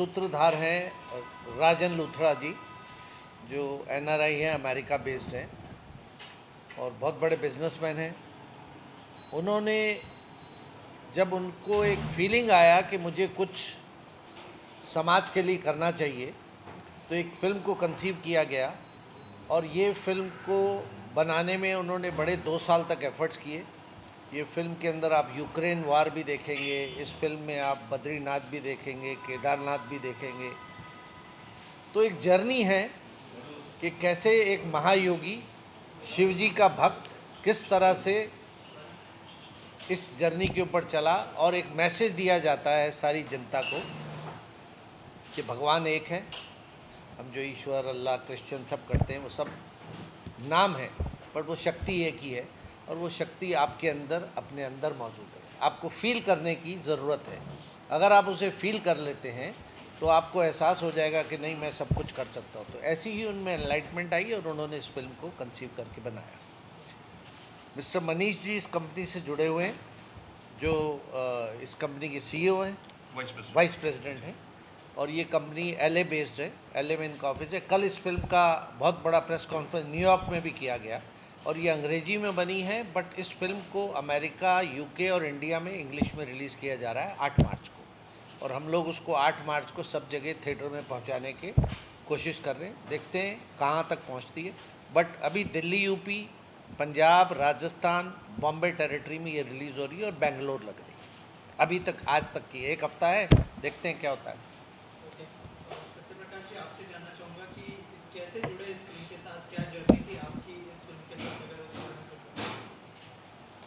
सूत्रधार हैं राजन लूथरा जी, जो एनआरआई हैं, अमेरिका बेस्ड हैं और बहुत बड़े बिजनेसमैन हैं। उन्होंने जब उनको एक फीलिंग आया कि मुझे कुछ समाज के लिए करना चाहिए, तो एक फ़िल्म को कंसीव किया गया और ये फ़िल्म को बनाने में उन्होंने बड़े 2 साल तक एफ़र्ट्स किए। ये फ़िल्म के अंदर आप यूक्रेन वार भी देखेंगे, इस फिल्म में आप बद्रीनाथ भी देखेंगे, केदारनाथ भी देखेंगे। तो एक जर्नी है कि कैसे एक महायोगी शिव जी का भक्त किस तरह से इस जर्नी के ऊपर चला और एक मैसेज दिया जाता है सारी जनता को कि भगवान एक है। हम जो ईश्वर, अल्लाह, क्रिश्चियन सब करते हैं वो सब नाम है, पर वो शक्ति एक ही है और वो शक्ति आपके अंदर, अपने अंदर मौजूद है। आपको फील करने की ज़रूरत है। अगर आप उसे फील कर लेते हैं तो आपको एहसास हो जाएगा कि नहीं, मैं सब कुछ कर सकता हूँ। तो ऐसी ही उनमें एनलाइटमेंट आई और उन्होंने इस फिल्म को कंसीव करके बनाया। मिस्टर मनीष जी इस कंपनी से जुड़े हुए हैं, जो इस कंपनी के सीईओ हैं, वाइस प्रेसिडेंट हैं, और ये कंपनी एलए बेस्ड है, एलए में इनका ऑफिस है। कल इस फिल्म का बहुत बड़ा प्रेस कॉन्फ्रेंस न्यूयॉर्क में भी किया गया और ये अंग्रेजी में बनी है, बट इस फिल्म को अमेरिका, यूके और इंडिया में इंग्लिश में रिलीज़ किया जा रहा है 8 मार्च को, और हम लोग उसको 8 मार्च को सब जगह थिएटर में पहुंचाने की कोशिश कर रहे हैं। देखते हैं कहाँ तक पहुंचती है, बट अभी दिल्ली, यूपी, पंजाब, राजस्थान, बॉम्बे टेरिटरी में ये रिलीज़ हो रही है और बेंगलोर लग रही है। अभी तक, आज तक की 1 हफ्ता है, देखते हैं क्या होता है। सत्यप्रकाश जी, आपसे जानना चाहूँगा कि कैसे जुड़े इस फिल्म के साथ, क्या जर्नी थी आपकी इस फिल्म के साथ, अगर उसके बारे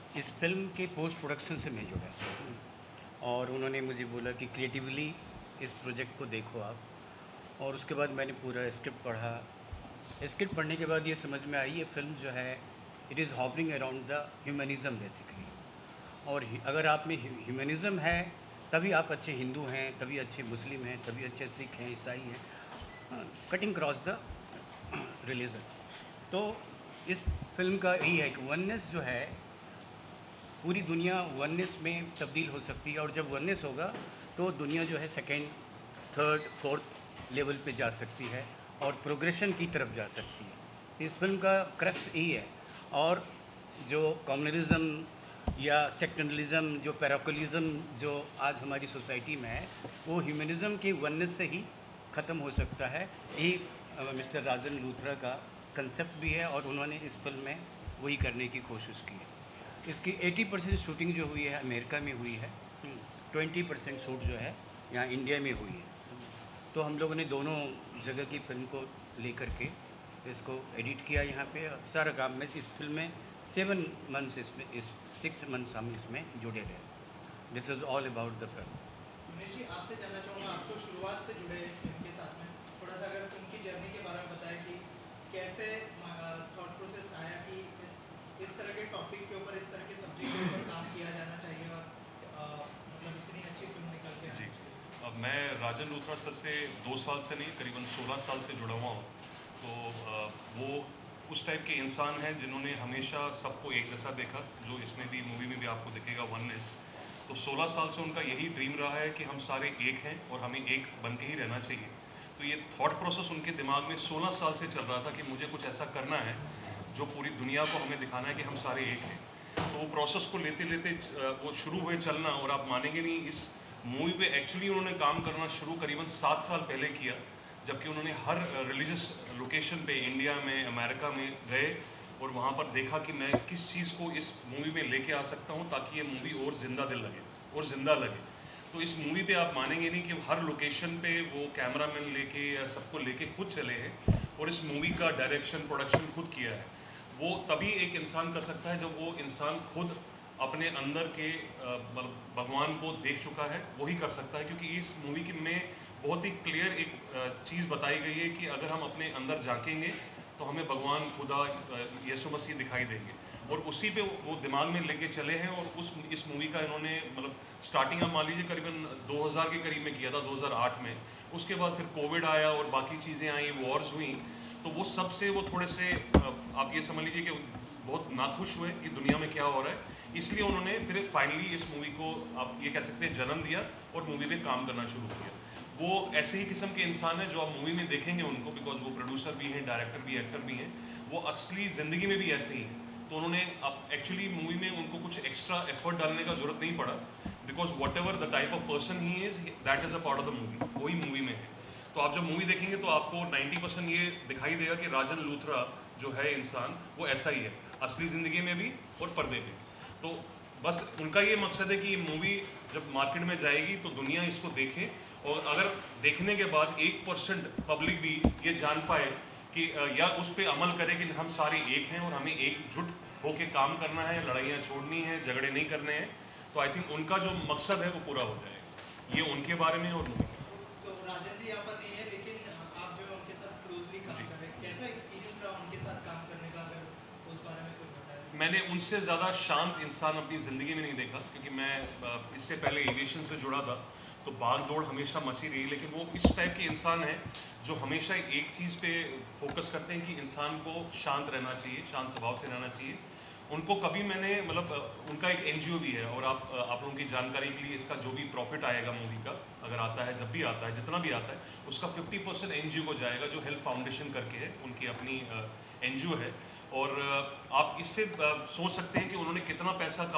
में इस फिल्म के पोस्ट प्रोडक्शन से मैं जुड़ा और उन्होंने मुझे बोला कि क्रिएटिवली इस प्रोजेक्ट को देखो आप, और उसके बाद मैंने पूरा स्क्रिप्ट पढ़ा। स्क्रिप्ट पढ़ने के बाद ये समझ में आई, ये फिल्म जो है it is hovering around the humanism basically. और अगर आप में ह्यूमनिज़म है तभी आप अच्छे हिंदू हैं, तभी अच्छे मुस्लिम हैं, तभी अच्छे सिख हैं, ईसाई हैं, कटिंग क्रॉस द रिलीजन। तो इस फिल्म का यही है कि वननेस जो है, पूरी दुनिया वननेस में तब्दील हो सकती है, और जब वननेस होगा तो दुनिया जो है सेकेंड, थर्ड, फोर्थ लेवल पे जा सकती है और प्रोग्रेशन की तरफ जा सकती है। इस फिल्म का क्रक्स यही है। और जो कम्युनलिज़म या सेक्टरलिज़म, जो पैराकोलिज़म जो आज हमारी सोसाइटी में है, वो ह्यूमनिज़म की वननेस से ही ख़त्म हो सकता है। यही मिस्टर राजन लूथरा का कंसेप्ट भी है और उन्होंने इस फिल्म में वही करने की कोशिश की है। इसकी 80% शूटिंग जो हुई है अमेरिका में हुई है, 20% शूट जो है यहाँ इंडिया में हुई है। तो हम लोगों ने दोनों जगह की फिल्म को लेकर के इसको एडिट किया यहाँ पे, सारा काम में। इस फिल्म में 7 मंथ्स, इसमें 6 मंथ्स हम इसमें जुड़े रहे। This is all about the film. Manish ji, आपसे जानना चाहूँगा, आप तो शुरुआत से जुड़े इस फिल्म के साथ में, थोड़ा सा अगर फिल्म की जर्नी के बारे में बताएं कि कैसे थॉट प्रोसेस आया कि इस तरह के टॉपिक के ऊपर, इस तरह के सब्जेक्ट के ऊपर काम किया जाना चाहिए और मतलब इतनी अच्छी फिल्म निकल के आनी चाहिए। मैं राजन लूथरा सर से 2 साल से नहीं, करीबन 16 साल से जुड़ा हुआ हूँ। तो वो उस टाइप के इंसान हैं जिन्होंने हमेशा सबको एक जैसा देखा, जो इसमें भी, मूवी में भी आपको दिखेगा वननेस। तो 16 साल से उनका यही ड्रीम रहा है कि हम सारे एक हैं और हमें एक बन के ही रहना चाहिए। तो ये थॉट प्रोसेस उनके दिमाग में 16 साल से चल रहा था कि मुझे कुछ ऐसा करना है जो पूरी दुनिया को हमें दिखाना है कि हम सारे एक हैं। तो वो प्रोसेस को लेते लेते वो शुरू हुए चलना, और आप मानेंगे नहीं, इस मूवी पे एक्चुअली उन्होंने काम करना शुरू करीबन 7 साल पहले किया, जबकि उन्होंने हर रिलीजियस लोकेशन पे इंडिया में, अमेरिका में गए और वहाँ पर देखा कि मैं किस चीज़ को इस मूवी में लेके आ सकता हूँ ताकि ये मूवी और जिंदा दिल लगे और ज़िंदा लगे। तो इस मूवी पे आप मानेंगे नहीं कि हर लोकेशन पे वो कैमरामैन लेके या सबको लेके खुद चले हैं और इस मूवी का डायरेक्शन, प्रोडक्शन खुद किया है। वो तभी एक इंसान कर सकता है जब वो इंसान खुद अपने अंदर के भगवान को देख चुका है, वही कर सकता है। क्योंकि इस मूवी की में बहुत ही क्लियर एक चीज़ बताई गई है कि अगर हम अपने अंदर झांकेंगे तो हमें भगवान, खुदा, यीशु मसीह दिखाई देंगे, और उसी पे वो दिमाग में लेके चले हैं। और इस मूवी का इन्होंने मतलब स्टार्टिंग आप मान लीजिए करीबन 2000 के करीब में किया था, 2008 में। उसके बाद फिर कोविड आया और बाकी चीज़ें आई, वॉर्स हुई, तो वो सबसे वो थोड़े से आप ये समझ लीजिए कि बहुत नाखुश हुए कि दुनिया में क्या हो रहा है। इसलिए उन्होंने फिर फाइनली इस मूवी को आप ये कह सकते हैं जन्म दिया और मूवी पे काम करना शुरू किया। वो ऐसे ही किस्म के इंसान हैं जो आप मूवी में देखेंगे उनको, बिकॉज वो प्रोड्यूसर भी हैं, डायरेक्टर भी, एक्टर भी हैं, वो असली ज़िंदगी में भी ऐसे ही हैं। तो उन्होंने अब एक्चुअली मूवी में उनको कुछ एक्स्ट्रा एफर्ट डालने का ज़रूरत नहीं पड़ा, because what ever the type of person he is, that is a part of the movie, वही मूवी में है। तो आप जब मूवी देखेंगे तो आपको 90% ये दिखाई देगा कि राजन लूथरा जो है इंसान, वो ऐसा ही है असली ज़िंदगी में भी और पर्दे पे। तो बस उनका ये मकसद है कि ये मूवी जब मार्केट में जाएगी तो दुनिया इसको देखे, और अगर देखने के बाद 1% पब्लिक भी ये जान पाए कि या उस पर अमल करे कि हम सारे एक हैं और हमें एकजुट होकर काम करना है, लड़ाइयाँ छोड़नी है, झगड़े नहीं करने हैं, तो आई थिंक उनका जो मकसद है वो पूरा हो जाएगा। ये उनके बारे में और मूवी के बारे में। सो राजन जी यहाँ पर नहीं है, लेकिन आप जो है उनके साथ क्लोजली काम जी। कर रहे हैं, कैसा एक्सपीरियंस रहा उनके साथ काम करने का, अगर उस बारे में कुछ बताएं। मैंने उनसे ज़्यादा शांत इंसान अपनी ज़िंदगी में नहीं देखा, क्योंकि मैं इससे पहले एविएशन से जुड़ा था, तो भाग दौड़ हमेशा मची रही, लेकिन वो इस टाइप के इंसान हैं जो हमेशा एक चीज़ पे फोकस करते हैं कि इंसान को शांत रहना चाहिए, शांत स्वभाव से रहना चाहिए। उनको कभी मैंने मतलब उनका एक एनजीओ भी है, और आप लोगों की जानकारी के लिए, इसका जो भी प्रॉफिट आएगा मूवी का, अगर आता है, जब भी आता है, जितना भी आता है, उसका 50% एनजीओ को जाएगा, जो हेल्थ फाउंडेशन करके है, उनकी अपनी एनजीओ है। और आप इससे सोच सकते हैं कि उन्होंने कितना पैसा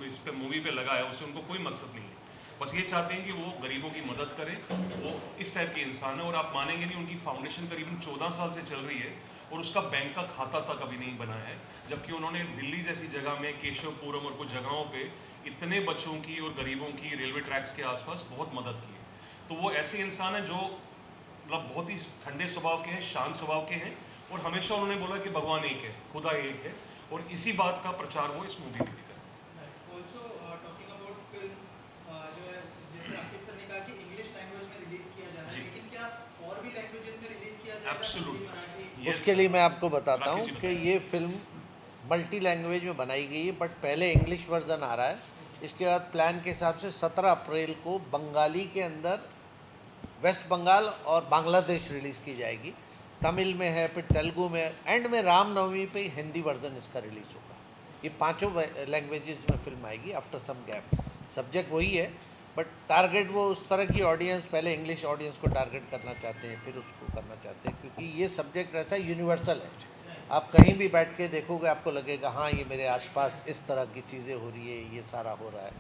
इस पे मूवी पे लगाया, उससे उनको कोई मकसद नहीं है, बस ये चाहते हैं कि वो गरीबों की मदद करें। वो इस टाइप के इंसान है, और आप मानेंगे नहीं, उनकी फाउंडेशन करीबन 14 साल से चल रही है और उसका बैंक का खाता तक अभी नहीं बना है, जबकि उन्होंने दिल्ली जैसी जगह में, केशवपुरम और कुछ जगहों पे इतने बच्चों की और गरीबों की रेलवे ट्रैक्स के आसपास बहुत मदद की है। तो वो ऐसे इंसान हैं जो मतलब बहुत ही ठंडे स्वभाव के हैं, शांत स्वभाव के हैं, और हमेशा उन्होंने बोला कि भगवान एक है, खुदा एक है, और इसी बात का प्रचार वो इस मूवी में भी करें। ऑल्सो टॉकिंग अबाउट फिल्म, जो है जैसे राकेश सर ने कहा कि इंग्लिश लैंग्वेज में रिलीज किया जा रहा है, जी। लेकिन क्या और भी लैंग्वेजेस में रिलीज किया जाएगा? Absolutely. हिंदी, मराठी? Yes, उसके लिए sir. मैं आपको बताता राकेश हूँ जी कि बताइए। ये फिल्म मल्टी लैंग्वेज में बनाई गई है, बट पहले इंग्लिश वर्जन आ रहा है। इसके बाद प्लान के हिसाब से 17 अप्रैल को बंगाली के अंदर वेस्ट बंगाल और बांग्लादेश रिलीज़ की जाएगी। तमिल में है, फिर तेलुगु में, एंड में रामनवमी पे हिंदी वर्जन इसका रिलीज़ होगा। ये पांचों लैंग्वेजेस में फिल्म आएगी आफ्टर सम गैप। सब्जेक्ट वही है, बट टारगेट वो उस तरह की ऑडियंस, पहले इंग्लिश ऑडियंस को टारगेट करना चाहते हैं, फिर उसको करना चाहते हैं, क्योंकि ये सब्जेक्ट ऐसा यूनिवर्सल है। आप कहीं भी बैठ के देखोगे, आपको लगेगा हाँ ये मेरे आसपास इस तरह की चीज़ें हो रही है, ये सारा हो रहा है,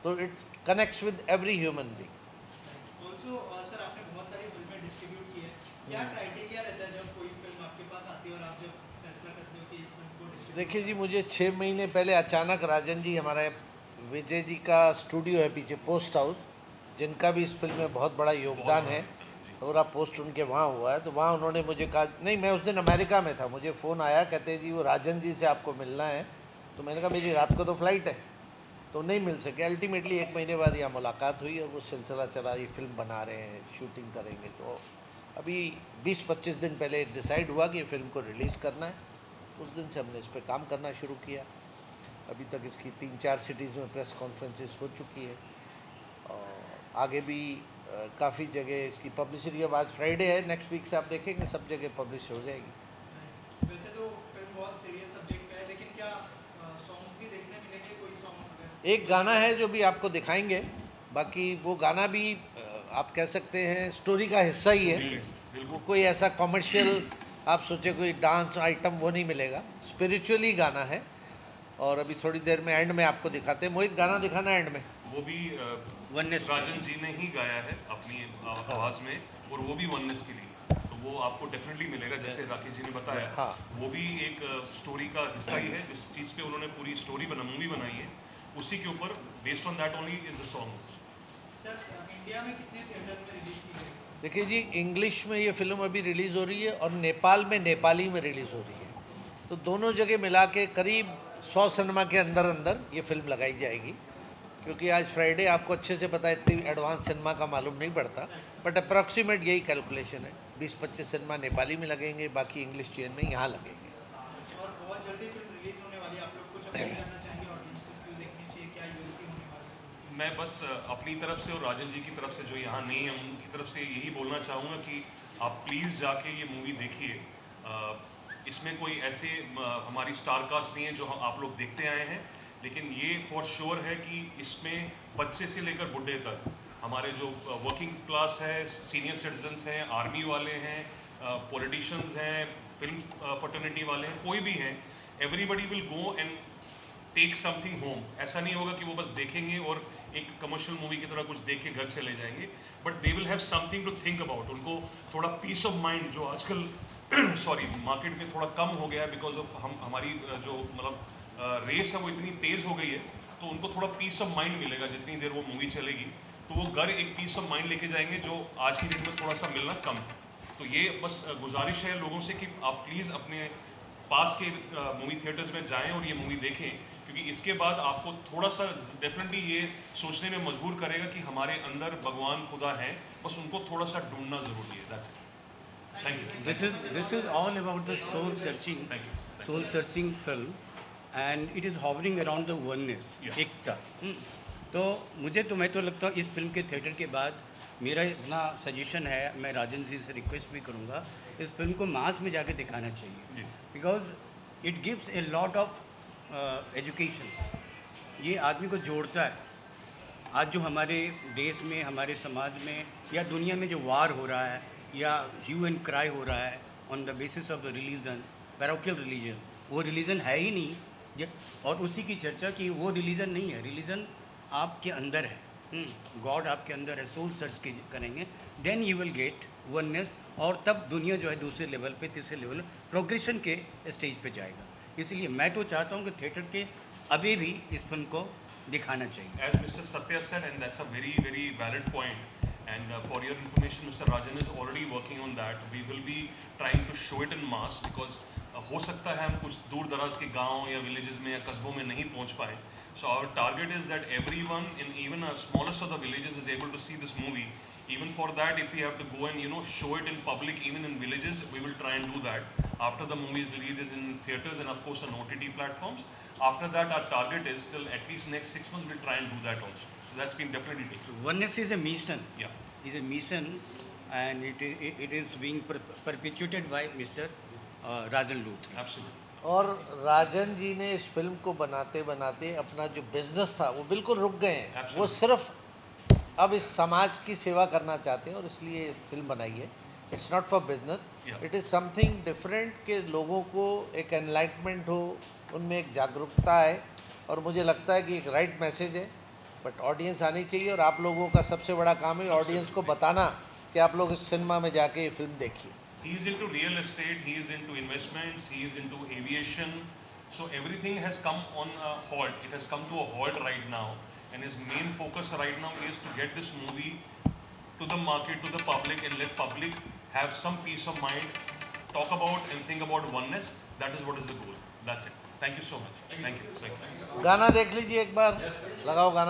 तो it connects with every human being. Also sir, आपने बहुत सारी फिल्में डिस्ट्रीब्यूट की है, क्या क्राइटेरिया रहता है जब कोई फिल्म आपके पास आती है और आप जब फैसला करते हो कि इस फिल्म को डिस्ट्रीब्यूट? देखिए जी, मुझे 6 महीने पहले अचानक राजन जी, हमारे विजय जी का स्टूडियो है पीछे, पोस्ट हाउस, जिनका भी इस फिल्म में बहुत बड़ा योगदान है, पूरा पोस्ट उनके वहाँ हुआ है, तो वहाँ उन्होंने मुझे कहा, नहीं मैं उस दिन अमेरिका में था, मुझे फ़ोन आया, कहते जी वो राजन जी से आपको मिलना है। तो मैंने कहा मेरी रात को तो फ्लाइट है, तो नहीं मिल सके। अल्टीमेटली 1 महीने बाद यहाँ मुलाकात हुई और वो सिलसिला चला, ये फिल्म बना रहे हैं, शूटिंग करेंगे। तो अभी 20-25 दिन पहले डिसाइड हुआ कि ये फिल्म को रिलीज़ करना है। उस दिन से हमने इस पर काम करना शुरू किया। अभी तक इसकी 3-4 सिटीज़ में प्रेस कॉन्फ्रेंसेस हो चुकी है, और आगे भी काफ़ी जगह इसकी पब्लिसिटी, अब आज फ्राइडे है, नेक्स्ट वीक से आप देखेंगे सब जगह पब्लिश हो जाएगी। वैसे तो फिल्म बहुत सीरियस सब्जेक्ट पे है, लेकिन क्या सॉन्ग्स भी देखने मिलेंगे? कोई सॉन्ग अगर एक गाना है जो भी आपको दिखाएंगे, बाकी वो गाना भी आप कह सकते हैं स्टोरी का हिस्सा ही है। वो कोई ऐसा कॉमर्शियल आप सोचे कोई डांस आइटम वो नहीं मिलेगा, स्पिरिचुअली गाना है। और अभी थोड़ी देर में एंड में आपको दिखाते हैं। मोहित, गाना दिखाना एंड में। वो भी वननेस राजन जी ने ही गाया है अपनी आवाज़ में, और वो भी वननेस के लिए, तो वो आपको डेफिनेटली मिलेगा, जैसे राकेश जी ने बताया। हाँ। वो भी एक स्टोरी का हिस्सा ही है, जिस चीज़ पे उन्होंने पूरी स्टोरी मूवी बनाई है, उसी के ऊपर based on that only is the song. Sir, India में कितने थिएटर्स में रिलीज की जाएगी? देखिए जी, इंग्लिश में ये फिल्म अभी रिलीज़ हो रही है और नेपाल में नेपाली में रिलीज़ हो रही है, तो दोनों जगह मिला के करीब 100 सिनेमा के अंदर अंदर ये फिल्म लगाई जाएगी। क्योंकि आज फ्राइडे, आपको अच्छे से पता है, इतनी एडवांस सिनेमा का मालूम नहीं पड़ता, बट अप्रॉक्सीमेट यही कैलकुलेशन है। 20-25 सिनेमा नेपाली में लगेंगे, बाकी इंग्लिश चेन में यहाँ लगेंगे। और बहुत जल्दी फिल्म रिलीज होने वाली है, आप लोग कुछ अपील करना चाहेंगे ऑडियंस को, क्यों देखनी चाहिए, क्या यूएसपी होने वाली है? मैं बस अपनी तरफ से और राजन जी की तरफ से जो यहाँ नहीं है उनकी तरफ से यही बोलना चाहूँगा कि आप प्लीज़ जाके ये मूवी देखिए। इसमें कोई ऐसे हमारी स्टार कास्ट नहीं है जो आप लोग देखते आए हैं, लेकिन ये फॉर श्योर है कि इसमें बच्चे से लेकर बुढ़े तक हमारे जो वर्किंग क्लास है, सीनियर सिटीजन्स हैं, आर्मी वाले हैं, पॉलिटिशियंस हैं, फिल्म फर्टर्निटी वाले हैं, कोई भी हैं, everybody will go and take something home. ऐसा नहीं होगा कि वो बस देखेंगे और एक कमर्शियल मूवी की तरह कुछ देख के घर चले जाएंगे, but they will have something to think about. उनको थोड़ा पीस ऑफ माइंड जो आजकल सॉरी मार्केट में थोड़ा कम हो गया है बिकॉज ऑफ हमारी जो मतलब रेस है वो इतनी तेज़ हो गई है, तो उनको थोड़ा पीस ऑफ माइंड मिलेगा जितनी देर वो मूवी चलेगी. तो वो घर एक पीस ऑफ माइंड लेके जाएंगे जो आज की डेट में थोड़ा सा मिलना कम है. तो ये बस गुजारिश है लोगों से कि आप प्लीज़ अपने पास के मूवी थिएटर्स में जाएं और ये मूवी देखें, क्योंकि इसके बाद आपको थोड़ा सा डेफिनेटली ये सोचने में मजबूर करेगा कि हमारे अंदर भगवान खुदा है, बस उनको थोड़ा सा ढूंढना ज़रूरी है. That's it. Thank you. This is all about the Thank you. soul searching film, and it is hovering around the oneness, Yeah. एकता. तो मैं तो लगता हूँ इस फिल्म के थिएटर के बाद मेरा इतना सजेशन है, मैं राजन जी से रिक्वेस्ट भी करूँगा इस फिल्म को मास में जाके दिखाना चाहिए, जी. Because it gives a lot of educations. ये आदमी को जोड़ता है. आज जो हमारे देश में, हमारे समाज में या दुनिया में जो वार हो रहा है या ह्यू एंड क्राई हो रहा है on the basis of the religion, parochial religion, वो रिलीजन है ही नहीं. और उसी की चर्चा कि वो रिलीजन नहीं है, रिलीजन आपके अंदर है, गॉड आपके अंदर है. सोल सर्च करेंगे, then you will get oneness, और तब दुनिया जो है दूसरे लेवल पे, तीसरे लेवल प्रोग्रेशन के स्टेज पे जाएगा. इसलिए मैं तो चाहता हूँ कि थिएटर के अभी भी इस फिल्म को दिखाना चाहिए. As Mr. Satya said, and that's a very, very valid point. And for your information, Mr. Rajan is already working on that. We will be trying to show it in mass because हो सकता है हम कुछ दूर दराज के गांव या villages में या कस्बों में नहीं पहुंच पाए. So our target is that everyone in even a smallest of the villages is able to see this movie. Even for that, if we have to go and show it in public, even in villages, we will try and do that. After the movie is released in theaters and of course on OTT platforms. After that, our target is till at least next 6 months we'll try and do that also. So that's been definitely taken. Oneness is a mission. Yeah. Is a mission, and it is being perpetuated by Mr. Rajan Luthra. Absolutely. और राजन जी ने इस film को बनाते बनाते अपना जो business था वो बिल्कुल रुक गए हैं. Absolutely. वो सिर्फ अब इस समाज की सेवा करना चाहते हैं और इसलिए फिल्म बनाई है. It's not for business, Yeah. It is something different के लोगों को एक एनलाइटमेंट हो, उनमें एक जागरूकता है. और मुझे लगता है कि एक राइट मैसेज है, बट ऑडियंस आनी चाहिए. और आप लोगों का सबसे बड़ा काम है ऑडियंस को बताना कि आप लोग इस सिनेमा में जाके ये फिल्म देखिए. He is into real estate, he is into investments, he is into aviation. So everything has come on a halt. It has come to a halt right now. And his main focus right now is to get this movie to the market, to the public, and let public have some peace of mind, talk about and think about oneness. That is what is the goal. That's it. Thank you so much. Thank you. गाना देख लीजिए एक बार, लगाओ गाना.